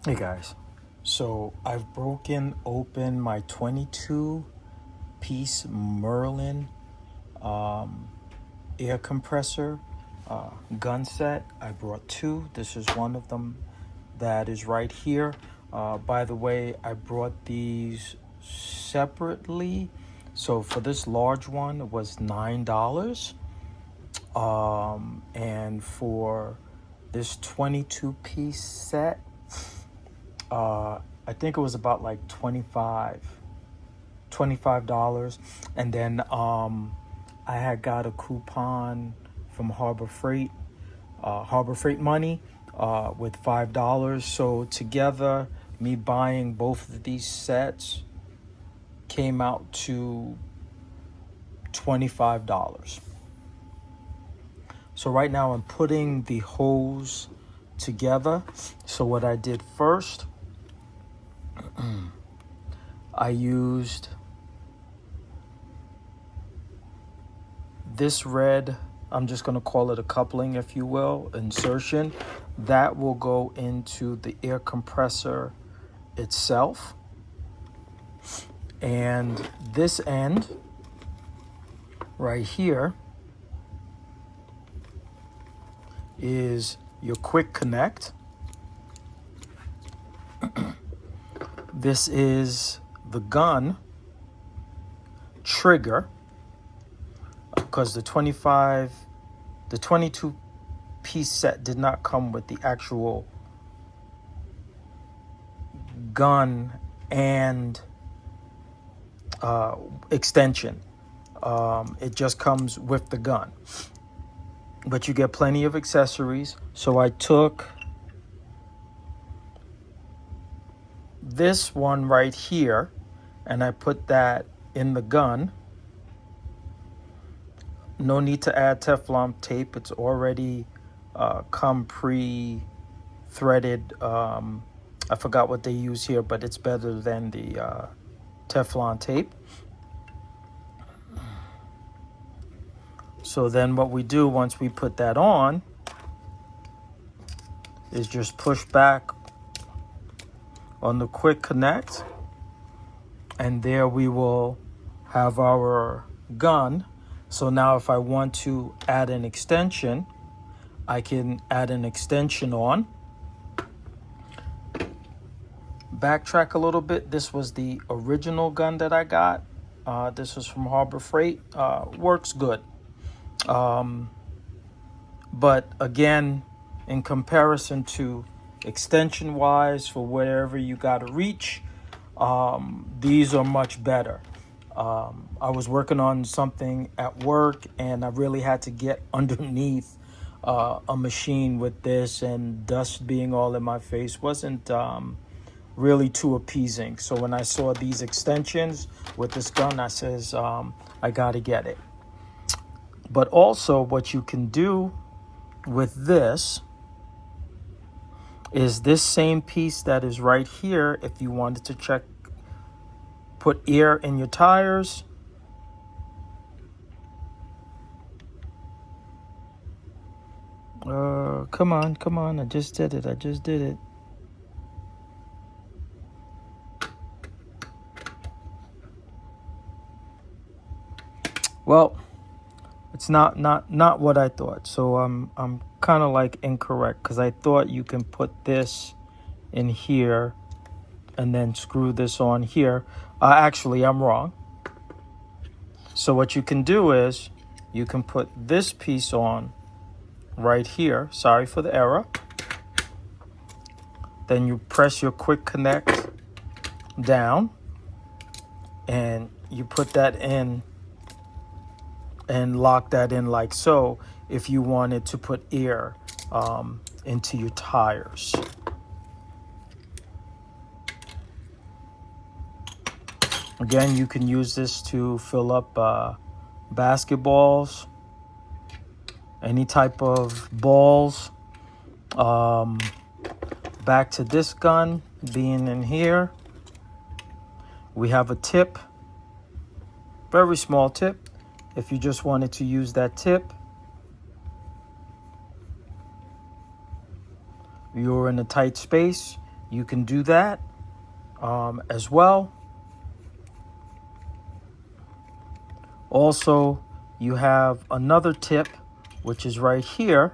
Hey guys, so I've broken open my 22-piece Merlin air compressor gun set. I brought two. This is one of them that is right here. By the way, I brought these separately. So for this large one, it was $9. And for this 22-piece set, I think it was about like $25. And then I had got a coupon from Harbor Freight money with $5. So together, me buying both of these sets came out to $25. So right now I'm putting the hose together. So what I did first, I used this red, I'm just going to call it a coupling, if you will, insertion. That will go into the air compressor itself. And this end right here is your quick connect. This is the gun trigger, because the 22-piece set did not come with the actual gun and extension. It just comes with the gun, but you get plenty of accessories. So I took this one right here and I put that in the gun. No need to add Teflon tape. It's already come pre-threaded. I forgot what they use here, but it's better than the Teflon tape. So then what we do once we put that on is just push back on the quick connect, and there we will have our gun. So now if I want to add an extension, I can add an extension on. Backtrack a little bit. This was the original gun that I got. This was from Harbor Freight. Works good. But again, in comparison to extension wise for wherever you got to reach, these are much better. I was working on something at work and I really had to get underneath a machine with this, and dust being all in my face wasn't really too appeasing. So when I saw these extensions with this gun, I says, I gotta get it. But also what you can do with this is this same piece that is right here. If you wanted to put air in your tires, come on, I just did it. Well, it's not what I thought. So I'm kind of like incorrect, because I thought you can put this in here and then screw this on here. Actually, I'm wrong. So what you can do is you can put this piece on right here. Sorry for the error. Then you press your quick connect down and you put that in and lock that in like so, if you wanted to put air into your tires. Again, you can use this to fill up basketballs, any type of balls. Back to this gun being in here, we have a tip, very small tip. If you just wanted to use that tip, you're in a tight space, you can do that as well. Also, you have another tip, which is right here,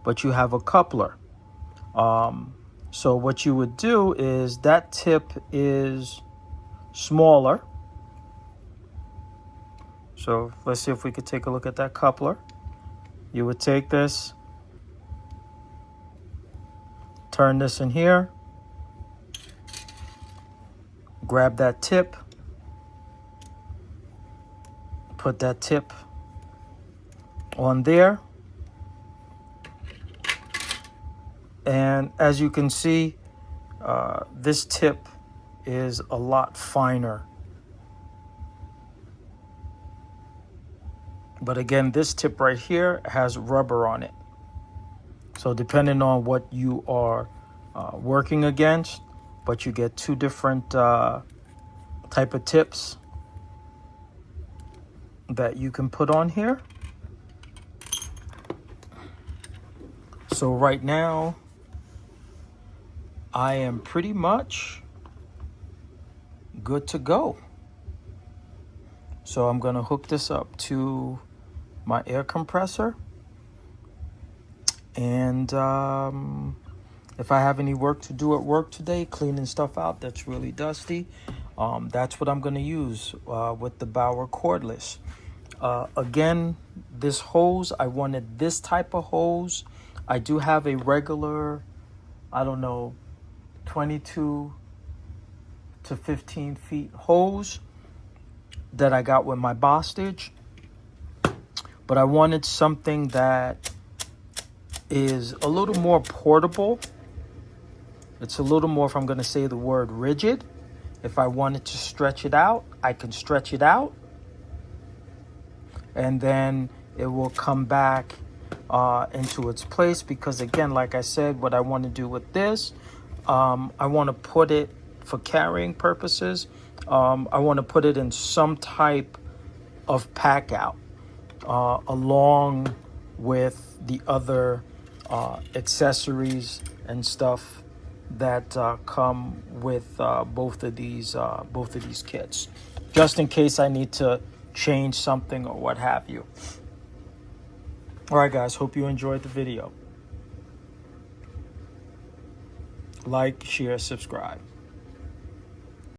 but you have a coupler. So what you would do is, that tip is smaller. So let's see if we could take a look at that coupler. You would take this, turn this in here, grab that tip, put that tip on there. And as you can see, this tip is a lot finer. But again, this tip right here has rubber on it. So depending on what you are working against, but you get two different type of tips that you can put on here. So right now, I am pretty much good to go. So I'm going to hook this up to my air compressor. And if I have any work to do at work today, cleaning stuff out that's really dusty, that's what I'm going to use with the Bauer cordless. Again, this hose, I wanted this type of hose. I do have a regular, I don't know, 22 to 15 feet hose that I got with my Bostage. But I wanted something that is a little more portable. It's a little more, if I'm going to say the word, rigid. If I wanted to stretch it out, I can stretch it out. And then it will come back into its place. Because again, like I said, what I want to do with this, I want to put it for carrying purposes. I want to put it in some type of pack out along with the other accessories and stuff that come with both of these kits, just in case I need to change something or what have you. All right, guys, hope you enjoyed the video. Like, share, subscribe.